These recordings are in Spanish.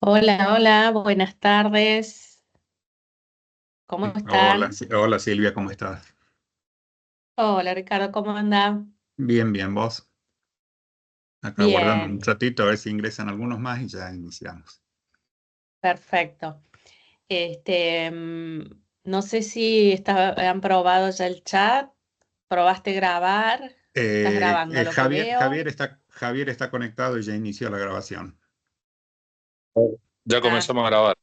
Hola, hola, buenas tardes. ¿Cómo Hola, están? Hola Silvia, ¿cómo estás? Hola, Ricardo, ¿cómo anda? Bien, bien, vos. Acá guardando un Bien, ratito a ver si ingresan algunos más y ya iniciamos. perfecto. No sé si han probado ya el chat. ¿Probaste grabar? ¿Estás grabando lo que veo? Javier está conectado y ya inició la grabación. Ya Ah, comenzamos a grabar,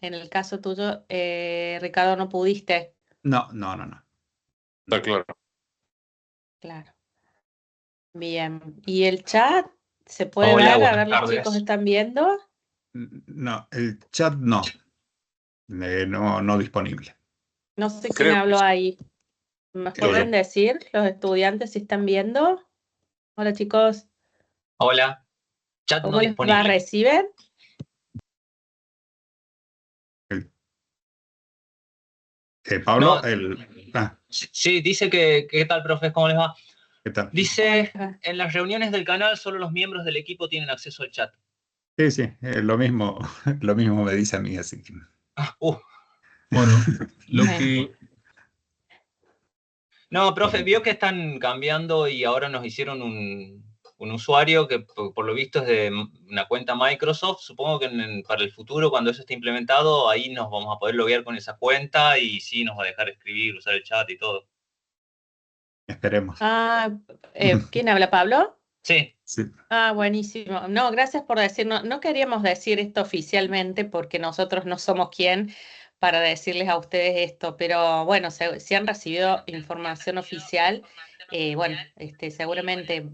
en el caso tuyo, Ricardo, no pudiste. No, no, no, no. está No, claro. Claro. Bien. ¿Y el chat se puede Hola, ver? A buenas ver, los chicos tardes. están viendo. No, el chat no. No, no disponible. No sé quién Creo que habló ahí. ¿Me yo. pueden decir los estudiantes si están viendo? Hola chicos, Hola, chat no ¿cómo les va? disponible. ¿Reciben? El, No, Pablo, sí, dice que, ¿qué tal, profe? ¿Cómo les va? ¿qué tal? ¿Cómo les Dice, va? en las reuniones del canal solo los miembros del equipo tienen acceso al chat. Sí, sí, lo mismo, lo mismo me dice a mí, así que. Ah, Bueno, lo Bueno, que, No, profe, vio que están cambiando y ahora nos hicieron un usuario que por lo visto es de una cuenta Microsoft. Supongo que para el futuro, cuando eso esté implementado, ahí nos vamos a poder loguear con esa cuenta y sí nos va a dejar escribir, usar el chat y todo. Esperemos. ah, ¿quién habla, Pablo? Sí, Sí. Ah, buenísimo. No, gracias por decir, no, no queríamos decir esto oficialmente porque nosotros no somos quien para decirles a ustedes esto, pero bueno, si han recibido información oficial, bueno, seguramente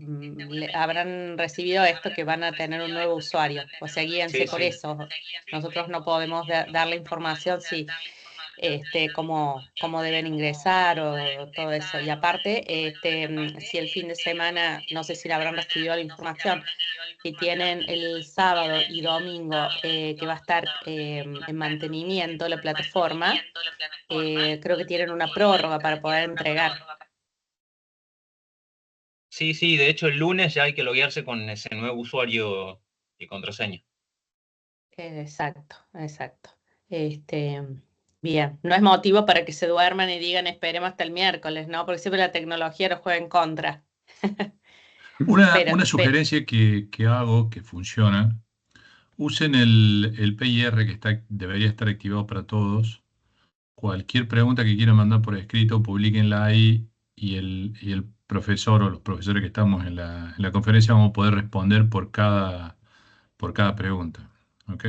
habrán recibido esto que van a tener un nuevo usuario, o sea, guíense sí, por sí. eso. Nosotros no podemos dar la información si cómo deben ingresar o todo eso. Y aparte, si el fin de semana, no sé si la habrán recibido la información, si tienen el sábado y domingo que va a estar en mantenimiento la plataforma, creo que tienen una prórroga para poder entregar. Sí, sí, de hecho el lunes ya hay que loguearse con ese nuevo usuario y contraseña. Exacto, exacto. Este, bien, no es motivo para que se duerman y digan esperemos hasta el miércoles, ¿no? Porque siempre la tecnología nos juega en contra. una Pero, sugerencia que hago que funciona, usen el PIR que debería estar activado para todos. Cualquier pregunta que quieran mandar por escrito, publíquenla ahí y el profesor o los profesores que estamos en la conferencia vamos a poder responder por cada pregunta. ¿Ok?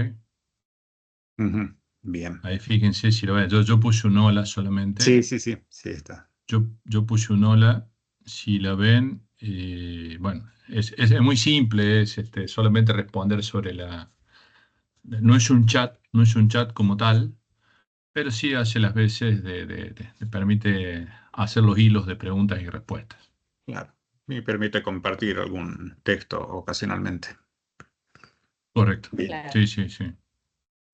Ujú. Bien. Ahí fíjense si lo ven. Yo puse un hola solamente. Sí, sí, sí, sí está. Yo puse un hola, si la ven, bueno, es muy simple, es solamente responder sobre la... No es un chat como tal, pero sí hace las veces te permite hacer los hilos de preguntas y respuestas. Claro. Y permite compartir algún texto ocasionalmente. Correcto. Bien. claro. Sí, sí, sí.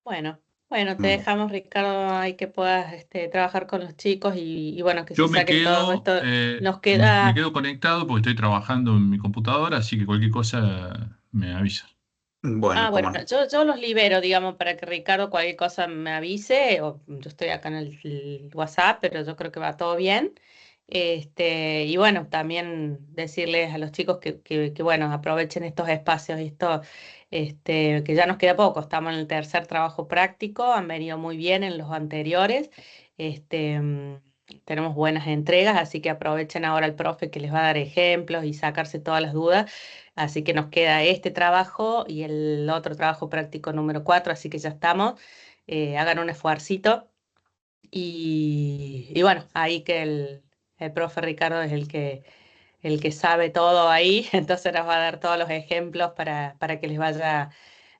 Bueno, bueno, te Mm. dejamos, Ricardo, ahí que puedas trabajar con los chicos y bueno, que se Yo me saquen todo quedo, esto. Nos me queda, quedo conectado porque estoy trabajando en mi computadora, así que cualquier cosa me avisa. Bueno, bueno, cómo no. yo los libero, digamos, para que Ricardo cualquier cosa me avise, o yo estoy acá en el WhatsApp, pero yo creo que va todo bien. Y bueno, también decirles a los chicos que bueno, aprovechen estos espacios y esto, que ya nos queda poco, estamos en el tercer trabajo práctico, han venido muy bien en los anteriores, tenemos buenas entregas, así que aprovechen ahora el profe que les va a dar ejemplos y sacarse todas las dudas. Así que nos queda este trabajo y el otro trabajo práctico número 4, así que ya estamos. Hagan un esfuercito y bueno, ahí que el profe Ricardo es el que sabe todo ahí, entonces nos va a dar todos los ejemplos para que les vaya,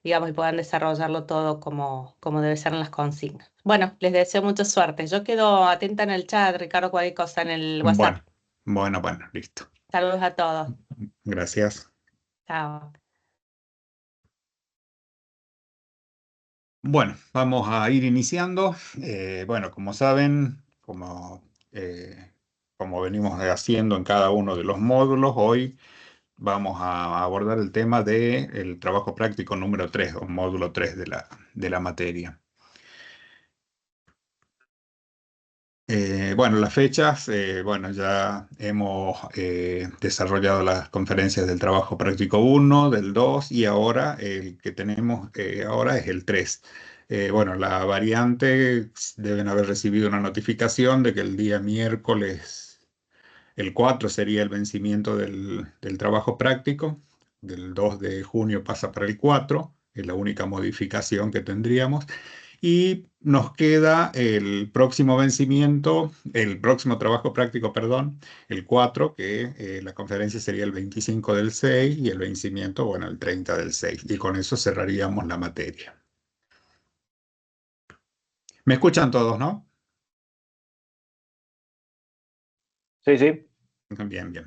digamos, y puedan desarrollarlo todo como debe ser en las consignas. Bueno, les deseo mucha suerte. Yo quedo atenta en el chat, Ricardo, cualquier cosa en el WhatsApp. Bueno, bueno, bueno, listo. Saludos a todos. Gracias. Chao. Bueno, vamos a ir iniciando. Bueno, como saben, como venimos haciendo en cada uno de los módulos, hoy vamos a abordar el tema del trabajo práctico número 3 o módulo 3 de la materia. Bueno, las fechas, bueno, ya hemos desarrollado las conferencias del trabajo práctico 1, del 2 y ahora el que tenemos ahora es el 3. Bueno, la variante deben haber recibido una notificación de que el día miércoles, el 4 sería el vencimiento del trabajo práctico, del 2 de junio pasa para el 4, es la única modificación que tendríamos. Y nos queda el próximo vencimiento, el próximo trabajo práctico, perdón, el 4, que la conferencia sería el 25 del 6 y el vencimiento, bueno, el 30 del 6. Y con eso cerraríamos la materia. ¿Me escuchan todos, no? Sí, sí. Bien, bien.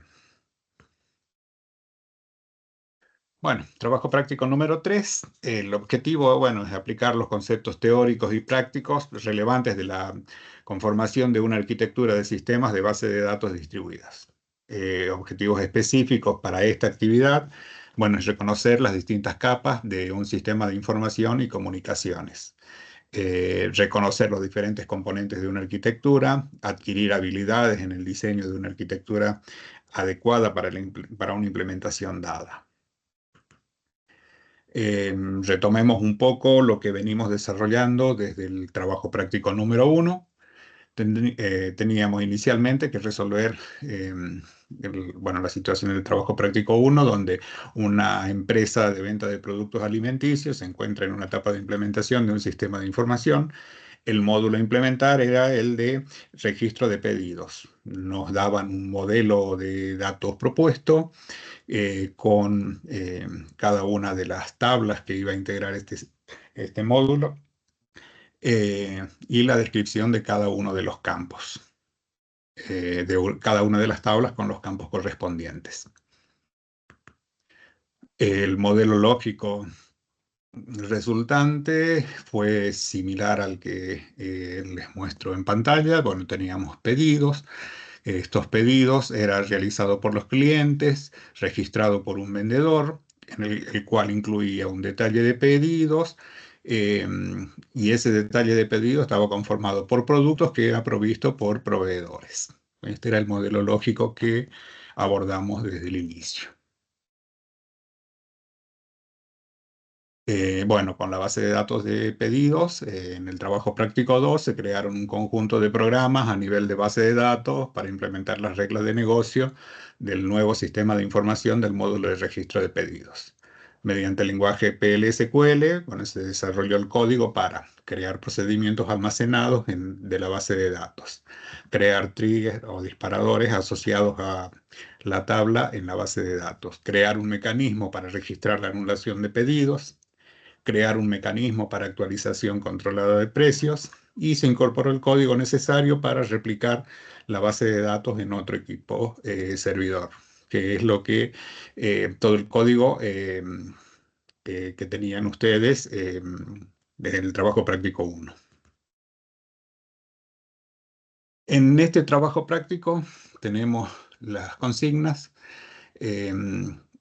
Bueno, trabajo práctico número 3. El objetivo, bueno, es aplicar los conceptos teóricos y prácticos relevantes de la conformación de una arquitectura de sistemas de base de datos distribuidas. Objetivos específicos para esta actividad, bueno, es reconocer las distintas capas de un sistema de información y comunicaciones. Reconocer los diferentes componentes de una arquitectura, adquirir habilidades en el diseño de una arquitectura adecuada para una implementación dada. Retomemos un poco lo que venimos desarrollando desde el trabajo práctico número 1. Teníamos inicialmente que resolver bueno, la situación del trabajo práctico 1, donde una empresa de venta de productos alimenticios se encuentra en una etapa de implementación de un sistema de información. El módulo a implementar era el de registro de pedidos. Nos daban un modelo de datos propuesto con cada una de las tablas que iba a integrar este módulo y la descripción de cada uno de los campos, de cada una de las tablas con los campos correspondientes. El modelo lógico resultante fue similar al que les muestro en pantalla. Bueno, teníamos pedidos. Estos pedidos eran realizados por los clientes, registrado por un vendedor, en el cual incluía un detalle de pedidos, y ese detalle de pedidos estaba conformado por productos que era provisto por proveedores. Este era el modelo lógico que abordamos desde el inicio. Bueno, con la base de datos de pedidos, en el trabajo práctico 2 se crearon un conjunto de programas a nivel de base de datos para implementar las reglas de negocio del nuevo sistema de información del módulo de registro de pedidos. Mediante el lenguaje PL/SQL, bueno, se desarrolló el código para crear procedimientos almacenados de la base de datos, crear triggers o disparadores asociados a la tabla en la base de datos, crear un mecanismo para registrar la anulación de pedidos, crear un mecanismo para actualización controlada de precios y se incorporó el código necesario para replicar la base de datos en otro equipo servidor, que es lo que todo el código que tenían ustedes desde el trabajo práctico 1. En este trabajo práctico tenemos las consignas, es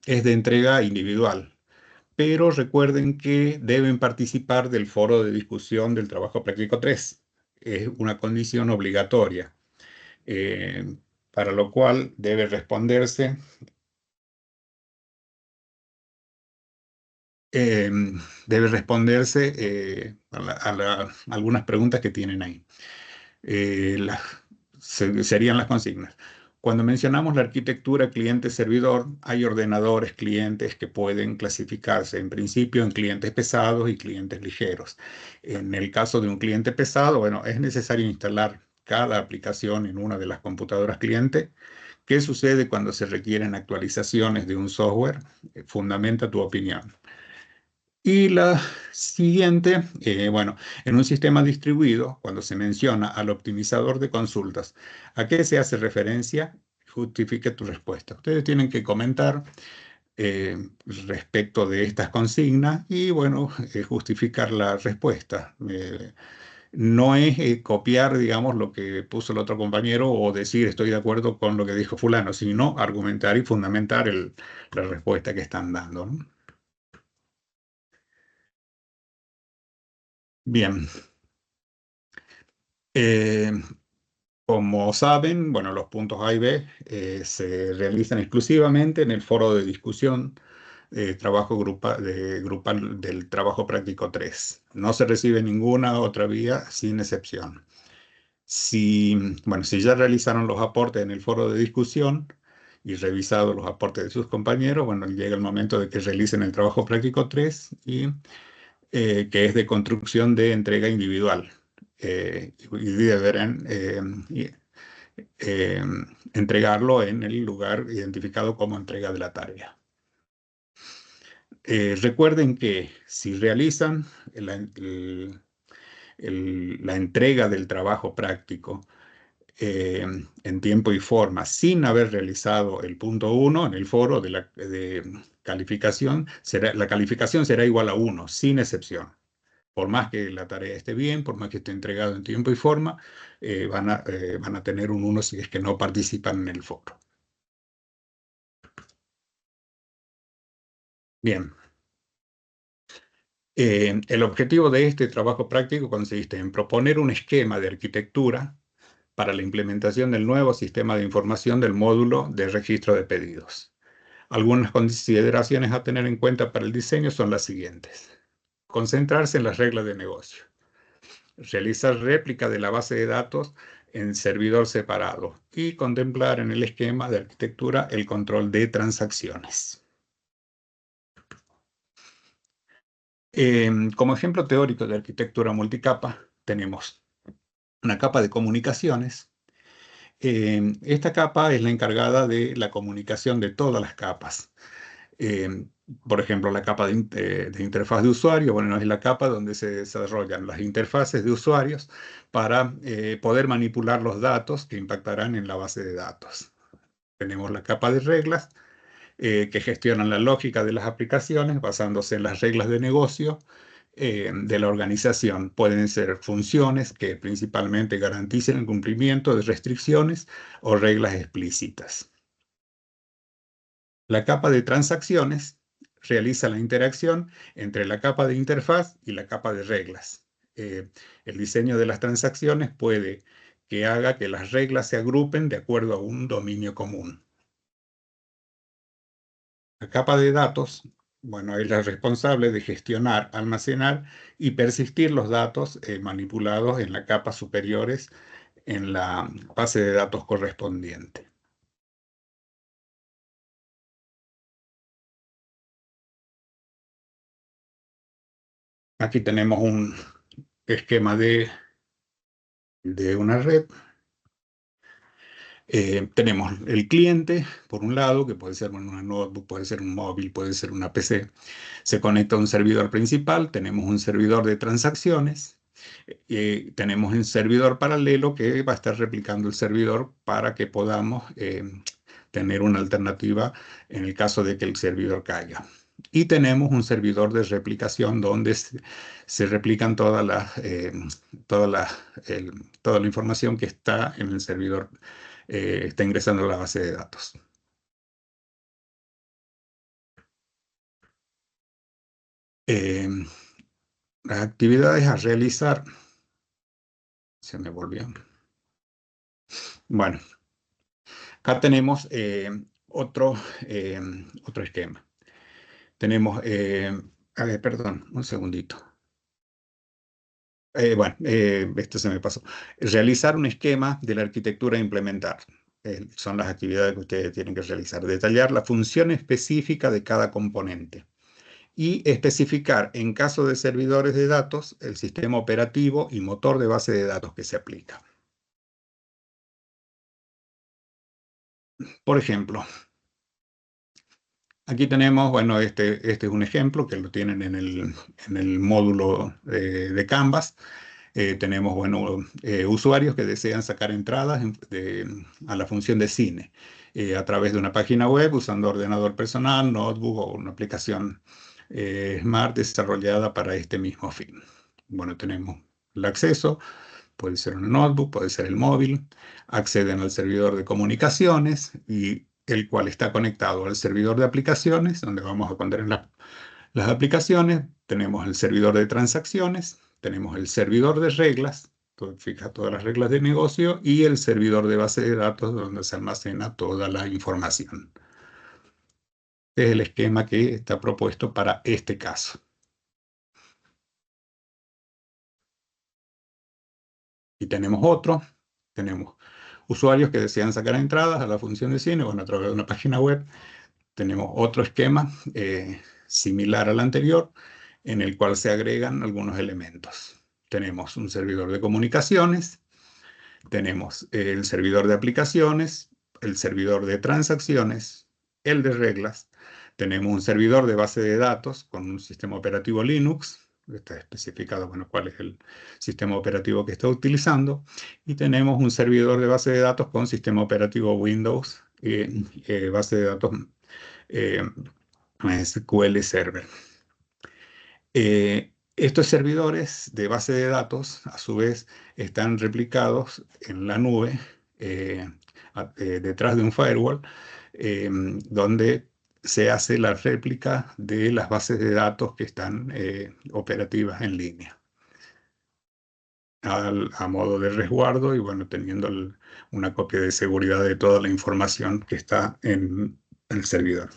de entrega individual. Pero recuerden que deben participar del foro de discusión del trabajo práctico 3. Es una condición obligatoria, para lo cual debe responderse algunas preguntas que tienen ahí. Serían las consignas. Cuando mencionamos la arquitectura cliente-servidor, hay ordenadores clientes que pueden clasificarse en principio en clientes pesados y clientes ligeros. En el caso de un cliente pesado, bueno, es necesario instalar cada aplicación en una de las computadoras cliente. ¿Qué sucede cuando se requieren actualizaciones de un software? Fundamenta tu opinión. Y la siguiente, bueno, en un sistema distribuido, cuando se menciona al optimizador de consultas, ¿a qué se hace referencia? Justifique tu respuesta. Ustedes tienen que comentar respecto de estas consignas y, bueno, justificar la respuesta. no es copiar, digamos, lo que puso el otro compañero o decir estoy de acuerdo con lo que dijo fulano, sino argumentar y fundamentar la respuesta que están dando, ¿no? Bien. Como saben, bueno, los puntos A y B se realizan exclusivamente en el foro de discusión trabajo grupal del trabajo práctico 3. No se recibe ninguna otra vía sin excepción. Bueno, si ya realizaron los aportes en el foro de discusión y revisado los aportes de sus compañeros, bueno, llega el momento de que realicen el trabajo práctico 3 que es de construcción de entrega individual. Y deberán entregarlo en el lugar identificado como entrega de la tarea. Recuerden que si realizan la entrega del trabajo práctico en tiempo y forma sin haber realizado el punto 1 en el foro de calificación, la calificación será igual a 1, sin excepción. Por más que la tarea esté bien, por más que esté entregado en tiempo y forma, van a tener un 1 si es que no participan en el foro. Bien. El objetivo de este trabajo práctico consiste en proponer un esquema de arquitectura para la implementación del nuevo sistema de información del módulo de registro de pedidos. Algunas consideraciones a tener en cuenta para el diseño son las siguientes. Concentrarse en las reglas de negocio. Realizar réplica de la base de datos en servidor separado y contemplar en el esquema de arquitectura el control de transacciones. Como ejemplo teórico de arquitectura multicapa, tenemos una capa de comunicaciones. Esta capa es la encargada de la comunicación de todas las capas. Por ejemplo, la capa de interfaz de usuario, bueno, es la capa donde se desarrollan las interfaces de usuarios para poder manipular los datos que impactarán en la base de datos. Tenemos la capa de reglas, que gestionan la lógica de las aplicaciones basándose en las reglas de negocio de la organización. Pueden ser funciones que principalmente garanticen el cumplimiento de restricciones o reglas explícitas. La capa de transacciones realiza la interacción entre la capa de interfaz y la capa de reglas. El diseño de las transacciones puede que haga que las reglas se agrupen de acuerdo a un dominio común. La capa de datos, bueno, es la responsable de gestionar, almacenar y persistir los datos manipulados en la capa superiores en la base de datos correspondiente. Aquí tenemos un esquema de una red. Tenemos el cliente, por un lado, que puede ser una notebook, puede ser un móvil, puede ser una PC. Se conecta a un servidor principal, tenemos un servidor de transacciones, tenemos un servidor paralelo que va a estar replicando el servidor para que podamos tener una alternativa en el caso de que el servidor caiga. Y tenemos un servidor de replicación donde se replican toda la información que está en el servidor, está ingresando a la base de datos. Las actividades a realizar. Se me volvió. Bueno, acá tenemos otro esquema. Tenemos, perdón, un segundito. Bueno, esto se me pasó. Realizar un esquema de la arquitectura a implementar. Son las actividades que ustedes tienen que realizar. Detallar la función específica de cada componente. Y especificar, en caso de servidores de datos, el sistema operativo y motor de base de datos que se aplica. Por ejemplo, aquí tenemos, bueno, este es un ejemplo que lo tienen en el módulo de Canvas. Tenemos, bueno, usuarios que desean sacar entradas a la función de cine a través de una página web usando ordenador personal, notebook o una aplicación Smart desarrollada para este mismo fin. Bueno, tenemos el acceso, puede ser una notebook, puede ser el móvil, acceden al servidor de comunicaciones, y el cual está conectado al servidor de aplicaciones, donde vamos a poner las aplicaciones. Tenemos el servidor de transacciones, tenemos el servidor de reglas, fija todas las reglas de negocio, y el servidor de base de datos, donde se almacena toda la información. Este es el esquema que está propuesto para este caso. Y tenemos otro, tenemos usuarios que desean sacar entradas a la función de cine, bueno, a través de una página web. Tenemos otro esquema similar al anterior, en el cual se agregan algunos elementos. Tenemos un servidor de comunicaciones, tenemos el servidor de aplicaciones, el servidor de transacciones, el de reglas. Tenemos un servidor de base de datos con un sistema operativo Linux. Está especificado, bueno, cuál es el sistema operativo que está utilizando. Y tenemos un servidor de base de datos con sistema operativo Windows, base de datos SQL Server. Estos servidores de base de datos, a su vez, están replicados en la nube, detrás de un firewall, donde se hace la réplica de las bases de datos que están operativas en línea, a modo de resguardo, y bueno, teniendo una copia de seguridad de toda la información que está en el servidor.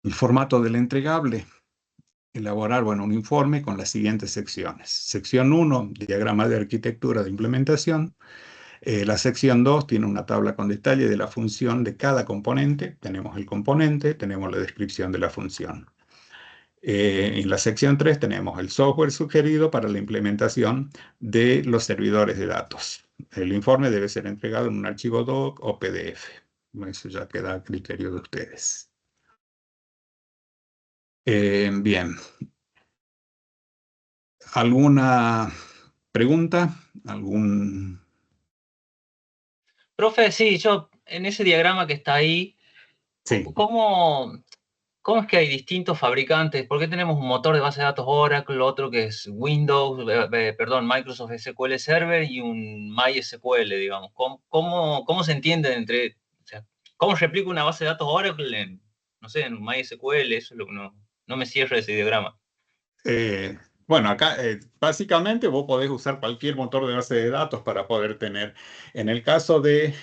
El formato del entregable. Elaborar, bueno, un informe con las siguientes secciones. Sección 1, diagrama de arquitectura de implementación. La sección 2 tiene una tabla con detalle de la función de cada componente. Tenemos el componente, tenemos la descripción de la función. En la sección 3 tenemos el software sugerido para la implementación de los servidores de datos. El informe debe ser entregado en un archivo doc o PDF. Eso ya queda a criterio de ustedes. Bien. ¿Alguna pregunta? Profe, sí, yo en ese diagrama que está ahí, Sí. ¿cómo es que hay distintos fabricantes? ¿Por qué tenemos un motor de base de datos Oracle, otro que es Windows, Microsoft SQL Server y un MySQL, digamos? ¿Cómo se entienden entre, o sea, cómo replico una base de datos Oracle en, no sé, en MySQL? Eso es lo que no me cierra ese diagrama. Bueno, acá básicamente vos podés usar cualquier motor de base de datos para poder tener, en el caso de,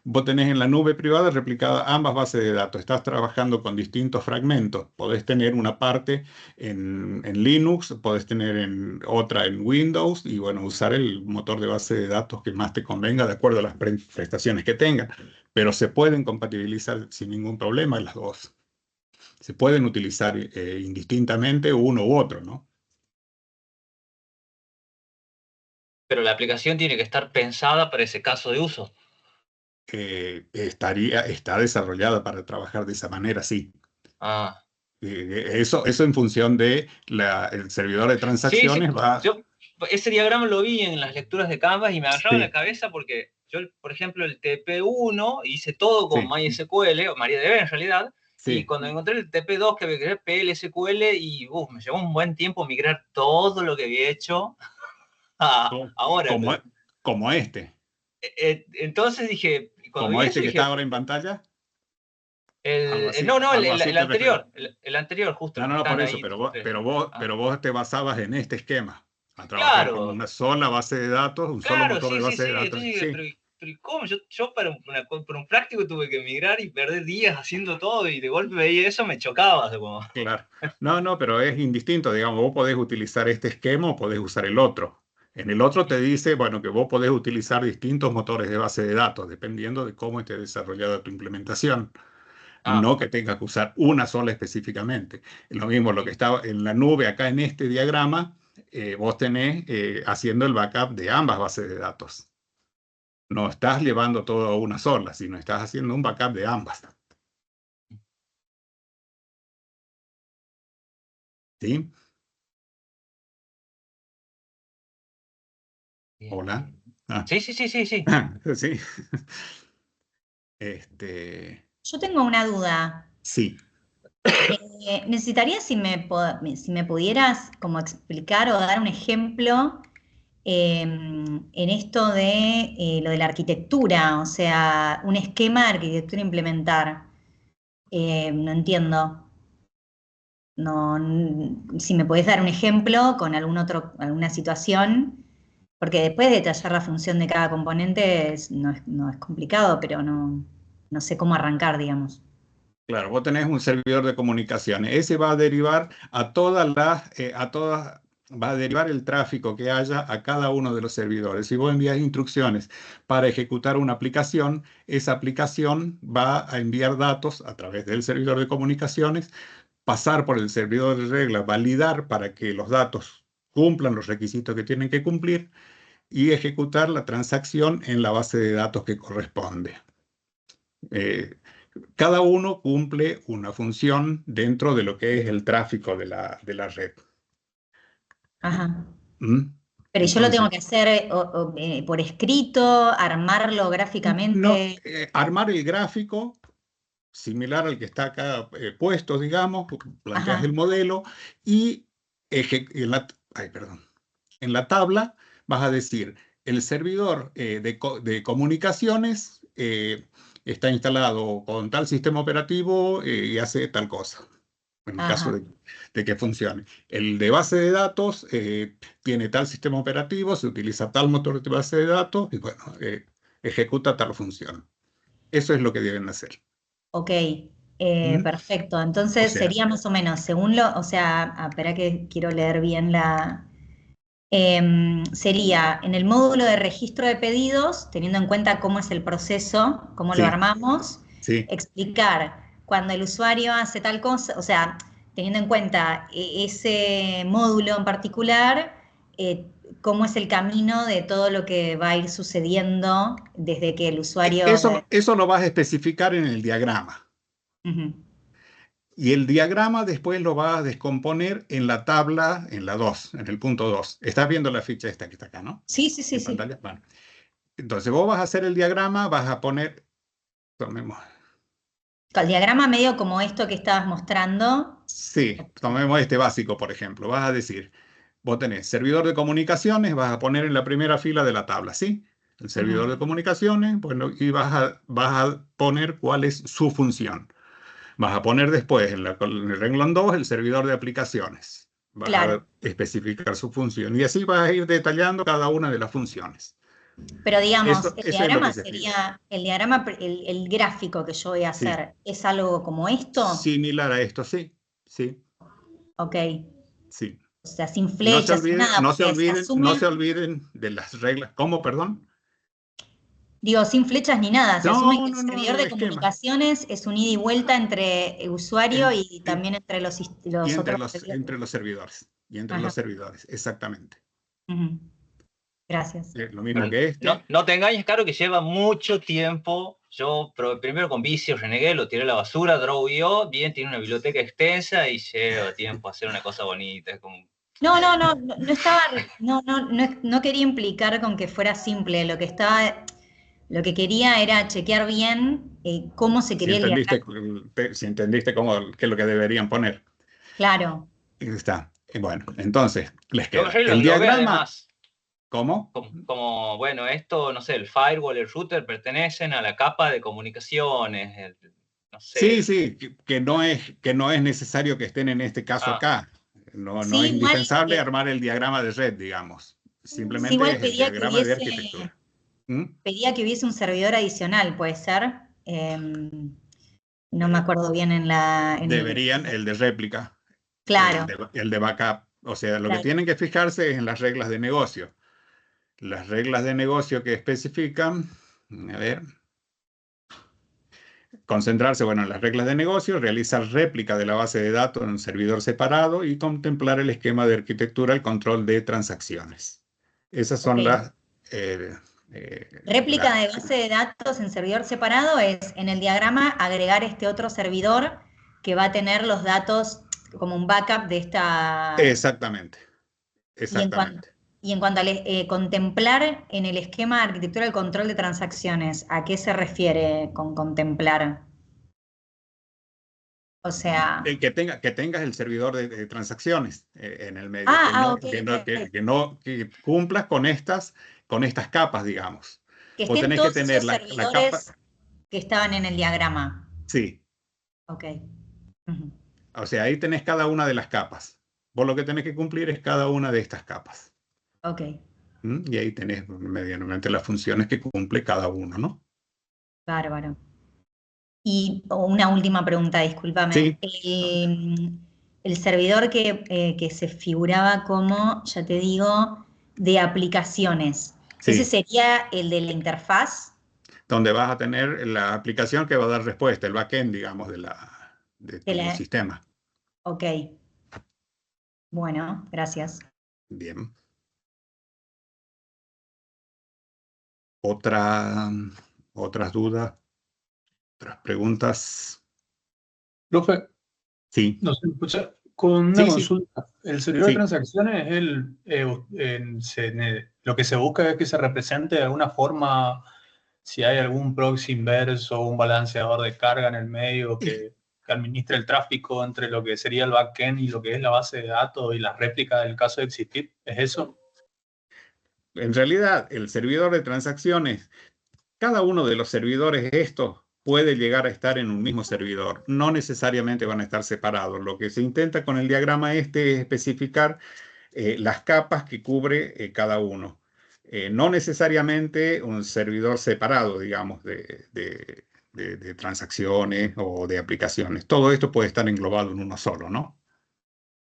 vos tenés en la nube privada replicada ambas bases de datos, estás trabajando con distintos fragmentos, podés tener una parte en Linux, podés tener otra en Windows, y bueno, usar el motor de base de datos que más te convenga de acuerdo a las prestaciones que tengan, pero se pueden compatibilizar sin ningún problema las dos. Se pueden utilizar indistintamente uno u otro, ¿no? Pero la aplicación tiene que estar pensada para ese caso de uso. Está desarrollada para trabajar de esa manera, sí. Ah. Eso en función de el servidor de transacciones sí. Yo ese diagrama lo vi en las lecturas de Canvas y me agarraba la cabeza porque yo, por ejemplo, el TP1 hice todo con MySQL, o MariaDB en realidad, y cuando encontré el TP2 que me quedé PLSQL, y me llevó un buen tiempo migrar todo lo que había hecho ahora. Como este. Entonces dije... ¿Como este que está ahora en pantalla? El anterior, justo. No, por eso, pero vos te basabas en este esquema, a trabajar con una sola base de datos, un solo motor de base de datos. Entonces, pero ¿cómo? Yo para un práctico tuve que migrar y perder días haciendo todo, y de golpe veía eso, me chocaba. Claro. No, pero es indistinto, digamos, vos podés utilizar este esquema o podés usar el otro. En el otro te dice, bueno, que vos podés utilizar distintos motores de base de datos, dependiendo de cómo esté desarrollada tu implementación. No que tengas que usar una sola específicamente. Lo mismo, lo que está en la nube acá en este diagrama, vos tenés haciendo el backup de ambas bases de datos. No estás llevando todo a una sola, sino estás haciendo un backup de ambas. ¿Sí? Hola. Sí. Sí. Yo tengo una duda. Sí. Necesitaría si me pudieras como explicar o dar un ejemplo en esto de lo de la arquitectura, o sea, un esquema de arquitectura a implementar. No entiendo. No, si me podés dar un ejemplo con alguna situación, porque después de detallar la función de cada componente no es complicado, pero no sé cómo arrancar, digamos. Claro, vos tenés un servidor de comunicaciones. Ese va a derivar va a derivar el tráfico que haya a cada uno de los servidores. Si vos envías instrucciones para ejecutar una aplicación, esa aplicación va a enviar datos a través del servidor de comunicaciones, pasar por el servidor de reglas, validar para que los datos cumplan los requisitos que tienen que cumplir y ejecutar la transacción en la base de datos que corresponde. Cada uno cumple una función dentro de lo que es el tráfico de la red. Ajá. ¿Mm? Pero yo lo tengo Entonces, que hacer por escrito, armarlo no, gráficamente. armar el gráfico similar al que está acá puesto, digamos, planteas Ajá, el modelo y perdón, en la tabla vas a decir, el servidor de comunicaciones está instalado con tal sistema operativo y hace tal cosa, en el caso ajá. de que funcione. El de base de datos tiene tal sistema operativo, se utiliza tal motor de base de datos y bueno, ejecuta tal función. Eso es lo que deben hacer. Ok, ¿Mm? perfecto. O Entonces sea, sería más o menos, o sea, espera que quiero leer bien sería en el módulo de registro de pedidos, teniendo en cuenta cómo es el proceso, cómo lo sí, armamos, sí. explicar cuando el usuario hace tal cosa, o sea, teniendo en cuenta ese módulo en particular, cómo es el camino de todo lo que va a ir sucediendo desde que el usuario... Eso lo vas a especificar en el diagrama. Ujú. Y el diagrama después lo vas a descomponer en la tabla, en la 2, en el punto 2. Estás viendo la ficha esta que está acá, ¿no? Sí, sí, sí, En sí. pantalla. Bueno. Entonces vos vas a hacer el diagrama, vas a poner, tomemos, El diagrama medio como esto que estabas mostrando. sí, tomemos este básico, por ejemplo. Vas a decir, vos tenés servidor de comunicaciones, vas a poner en la primera fila de la tabla, ¿sí? El servidor Ujú. de comunicaciones, bueno, y vas a poner cuál es su función. Vas a poner después en el renglón 2 el servidor de aplicaciones. Vas Claro, a especificar su función y así vas a ir detallando cada una de las funciones. pero digamos, el Eso es lo que diagrama se escribe. sería, el gráfico que yo voy a Sí, hacer, ¿es algo como esto? similar a esto, sí, sí, Ok, sí. o sea, sin flechas, sin nada, porque se No se asume, olviden de las reglas. ¿Cómo, perdón? digo, sin flechas ni nada, se asume que el No, servidor el de esquema. comunicaciones es un ida y vuelta entre el usuario En- y en- también entre y los otros servidores. entre los servidores. Y entre Ajá, los servidores, exactamente. ujú. Gracias. Lo mismo que No, este. no te engañes, Caro, que lleva mucho tiempo. Yo primero con Vicio renegué, lo tiré a la basura, Draw.io, bien, tiene una biblioteca extensa y lleva tiempo hacer una cosa bonita. Es como... No estaba, no quería implicar con que fuera simple, lo que quería era chequear bien cómo se Si quería el diagrama. entendiste, si entendiste qué es lo que deberían poner. Claro, Ahí está. Bueno, entonces, les Yo queda. agarré y lo El englobé diagrama, además. ¿cómo? Bueno, esto, no sé, el firewall, el router pertenecen a la capa de comunicaciones, no sé. Sí, sí, que no es necesario que estén en este caso Ah, acá. No es sí, igual, indispensable armar el diagrama de red, digamos. sí, Simplemente igual es el diagrama de arquitectura. ¿Mm? pedía que hubiese un servidor adicional, ¿puede ser? No me acuerdo bien Deberían el de réplica, claro, el de backup. O sea, lo que claro. tienen que fijarse es en las reglas de negocio. Las reglas de negocio que especifican, a ver, concentrarse, bueno, en las reglas de negocio, realizar réplica de la base de datos en un servidor separado y contemplar el esquema de arquitectura, el control de transacciones. Esas Ok. son eh, Réplica de base de datos en servidor separado es en el diagrama agregar este otro servidor que va a tener los datos como un backup de esta. exactamente, Y en cuanto, exactamente. y en cuanto a contemplar en el esquema de arquitectura del control de transacciones, ¿a qué se refiere con contemplar? O sea, Que tengas el servidor de transacciones en el medio, ok, que cumplas con estas capas, digamos. que Vos estén tenés que todos tener esos la capa, servidores que estaban en el diagrama. sí, Ok. Ujú. o sea, ahí tenés cada una de las capas. Vos lo que tenés que cumplir es cada una de estas capas. Ok, Y ahí tenés medianamente las funciones que cumple cada uno, ¿no? bárbaro. Y una última pregunta, discúlpame. Sí, El servidor que se figuraba como, ya te digo, de aplicaciones, ¿ese sí. sería el de la interfaz? Donde vas a tener la aplicación que va a dar respuesta, el backend, digamos, de De tu la, sistema. ok, bueno, gracias. Bien. Otras dudas, otras preguntas. Profe, Sí, no se me escucha. Con una sí, sí, consulta, el servidor de sí. transacciones, lo que se busca es que se represente de alguna forma si hay algún proxy inverso o un balanceador de carga en el medio que administre el tráfico entre lo que sería el backend y lo que es la base de datos y las réplicas del caso de existir. ¿Es eso? En realidad, el servidor de transacciones, cada uno de los servidores estos puede llegar a estar en un mismo servidor. No necesariamente van a estar separados. Lo que se intenta con el diagrama este es especificar las capas que cubre cada uno. No necesariamente un servidor separado, digamos, de transacciones o de aplicaciones. Todo esto puede estar englobado en uno solo, ¿no?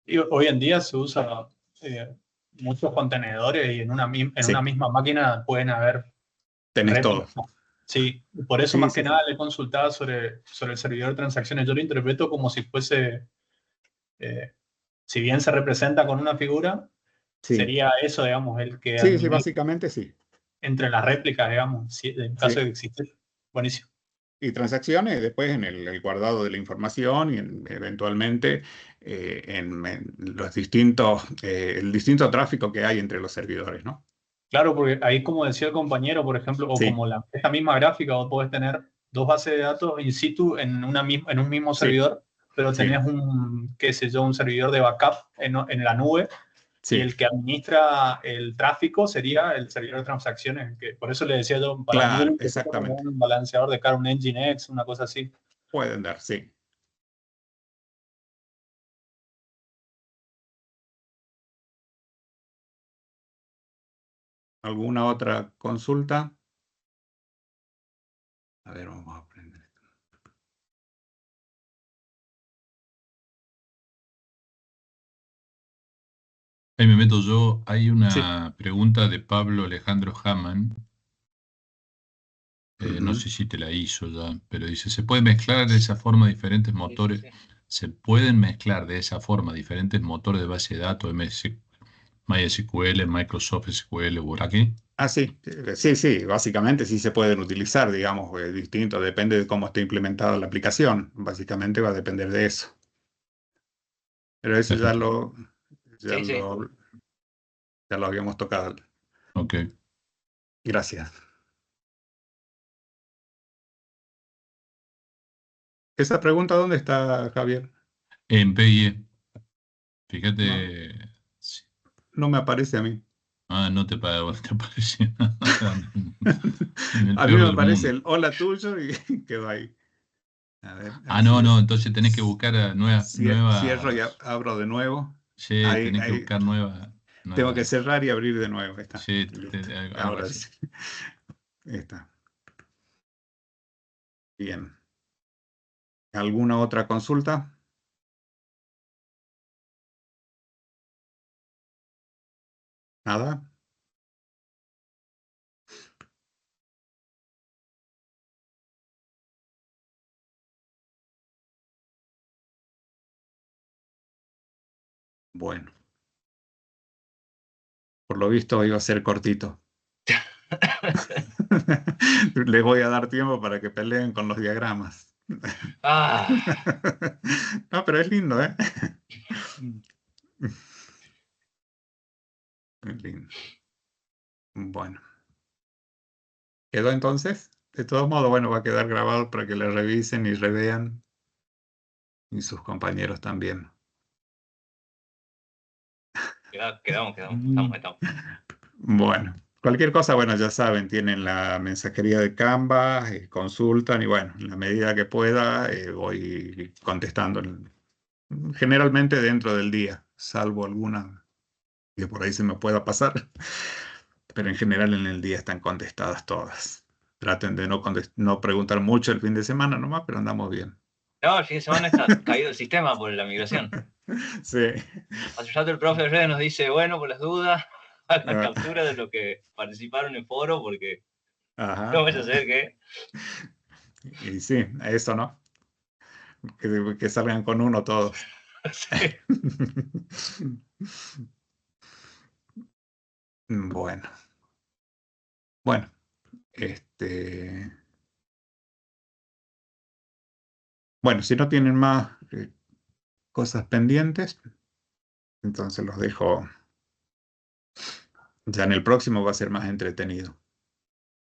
Y hoy en día se usa muchos contenedores y en una Sí, misma máquina pueden haber tenés todo. réplicas. Sí, por eso Sí, más que sí, nada sí. le consultaba sobre el servidor de transacciones. Yo lo interpreto como si fuese, eh, si bien se representa con una figura, Sí, sería eso, digamos, el que sí, sí, administra básicamente sí. entre las réplicas, digamos, en caso Sí. de existir. Buenísimo. Y transacciones después en el guardado de la información y eventualmente en el distinto tráfico que hay entre los servidores, ¿no? Claro, porque ahí, como decía el compañero, por ejemplo, o Sí, como esta misma gráfica, vos podés tener dos bases de datos in situ en un mismo sí, servidor, pero sí, tenés qué sé yo, un servidor de backup en la nube, y sí. el que administra el tráfico sería el servidor de transacciones, que por eso le decía yo, para mí yo lo Claro, interpreto como exactamente. un balanceador de cara, un Nginx, una cosa así. Pueden dar, sí. ¿Alguna otra consulta? A ver, vamos a aprender. Ahí me meto yo. Hay Sí. una pregunta de Pablo Alejandro Hamann. No Ujú. sé si te la hizo ya, pero dice, ¿se puede mezclar de esa forma diferentes Sí, sí, motores? sí. ¿Se pueden mezclar de esa forma diferentes motores de base de datos, MySQL, Microsoft SQL o Oracle? Ah, sí, sí, sí, básicamente sí se pueden utilizar, digamos, distinto, depende de cómo esté implementada la aplicación. Básicamente va a depender de eso. Pero eso Perfecto. ya Sí, sí. lo, ya lo habíamos tocado. Ok. Gracias. ¿Esa pregunta dónde está, Javier? En PIE, No, fíjate. Sí. no me aparece a mí. Ah, no te, te aparece nada en el A mí peor me de los aparece mundos. el hola tuyo y quedó ahí. A ver Ah, si no, yo no, entonces tenés que buscar a cierro y nuevas. abro de nuevo. Sí, Ahí, tenés que ahí. buscar Tengo que nuevas. cerrar y abrir de nuevo. Ahí está. Sí, Listo. algo Ahora así. sí. Ahí está. Bien. ¿Alguna otra consulta? ¿Nada? Bueno, por lo visto iba a ser cortito. Les voy a dar tiempo para que peleen con los diagramas. Ah, No, pero es lindo, ¿eh? Es lindo. Bueno, ¿quedó entonces? De todos modos, bueno, va a quedar grabado para que le revisen y revean. y sus compañeros también. Quedamos. Estamos. Bueno, cualquier cosa, bueno, ya saben, tienen la mensajería de Canva, consultan y bueno, en la medida que pueda voy contestando generalmente dentro del día, salvo alguna que por ahí se me pueda pasar, pero en general en el día están contestadas todas. Traten de no preguntar mucho el fin de semana nomás, pero andamos bien. No, el fin de semana está caído el sistema por la migración. Sí. Hace rato el profe de redes nos dice, bueno, por las dudas, hagan captura de lo que participaron en foro, porque Ajá. no vaya a ser que... Y sí, eso, ¿no? Que salgan con uno todos. Sí. Bueno. Bueno, bueno, si no tienen más cosas pendientes, entonces los dejo. Ya en el próximo va a ser más entretenido,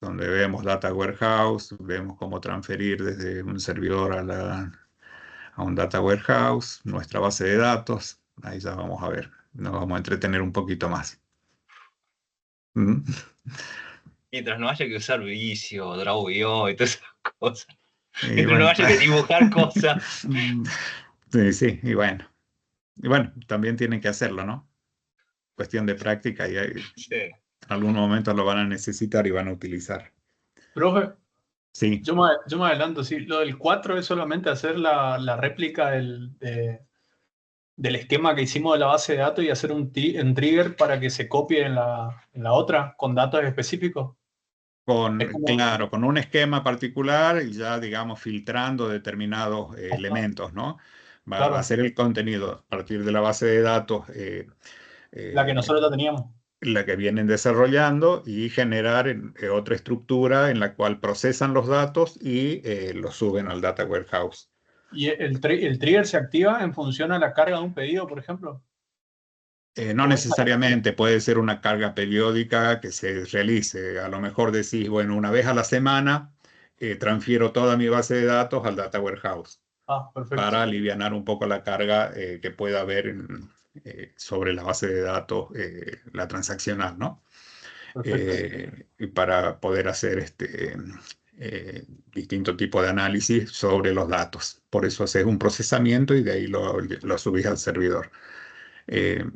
donde vemos Data Warehouse, vemos cómo transferir desde un servidor a un Data Warehouse, nuestra base de datos. Ahí ya vamos a ver, nos vamos a entretener un poquito más. ¿Mm? Mientras no haya que usar Visio, Draw.io y todas esas cosas. Y Mientras bueno, no haya que dibujar cosas. sí, y bueno. Y bueno, también tienen que hacerlo, ¿no? Cuestión de práctica y Sí. en algún momento lo van a necesitar y van a utilizar. Profe, Sí, yo me adelanto, sí. Lo del 4 es solamente hacer la réplica del esquema que hicimos de la base de datos y hacer un trigger para que se copie en la otra con datos específicos. Es como- claro, con un esquema particular y ya, digamos, filtrando determinados elementos, ¿no? Va Claro. a ser el contenido a partir de la base de datos, La que nosotros ya teníamos. la que vienen desarrollando y generar otra estructura en la cual procesan los datos y los suben al Data Warehouse. ¿Y el trigger se activa en función a la carga de un pedido, por ejemplo? No necesariamente, puede ser una carga periódica que se realice. A lo mejor decís, bueno, una vez a la semana transfiero toda mi base de datos al Data Warehouse Perfecto. para alivianar un poco la carga que pueda haber sobre la base de datos, la transaccional, ¿no? Y para poder hacer distinto tipo de análisis sobre los datos. Por eso haces un procesamiento y de ahí lo subís al servidor.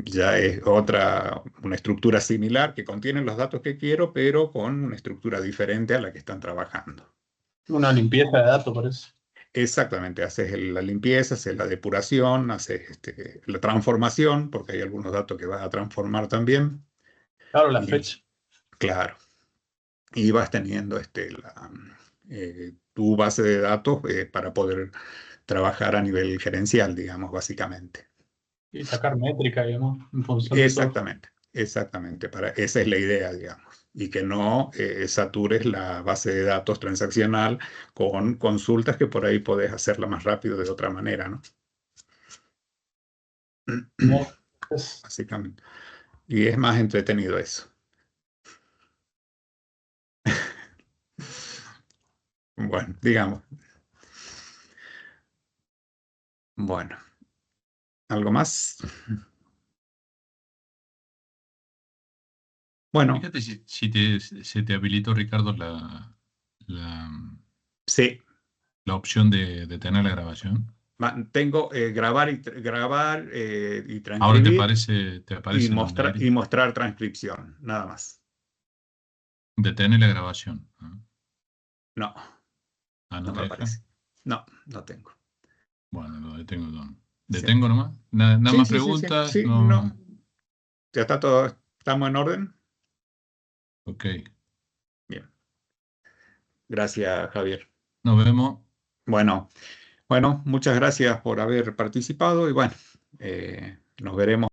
Ya es una estructura similar que contiene los datos que quiero, pero con una estructura diferente a la que están trabajando. Una limpieza de datos, parece. Exactamente, haces la limpieza, haces la depuración, haces la transformación, porque hay algunos datos que vas a transformar también. Claro, la fecha. Claro. Y vas teniendo tu base de datos para poder trabajar a nivel gerencial, digamos, básicamente. Y sacar métrica, digamos, en función de todo. Exactamente. Esa es la idea, digamos. Y que no satures la base de datos transaccional con consultas que por ahí podés hacerla más rápido de otra manera, ¿no? Básicamente. Y es más entretenido eso. Bueno, digamos. Bueno. ¿Algo más? Bueno, Fíjate si se te habilitó, Ricardo, sí. la opción de tener la grabación. Tengo grabar y transcribir Ahora te aparece y mostrar transcripción, nada más. Detener la grabación. No, ¿No no te me deja? aparece. No tengo. Bueno, lo detengo yo. Sí. ¿Detengo nomás? ¿Nada más preguntas? Sí, no. Ya está todo. ¿Estamos en orden? Ok. Bien. Gracias, Javier. Nos vemos. Bueno, muchas gracias por haber participado y bueno, nos veremos.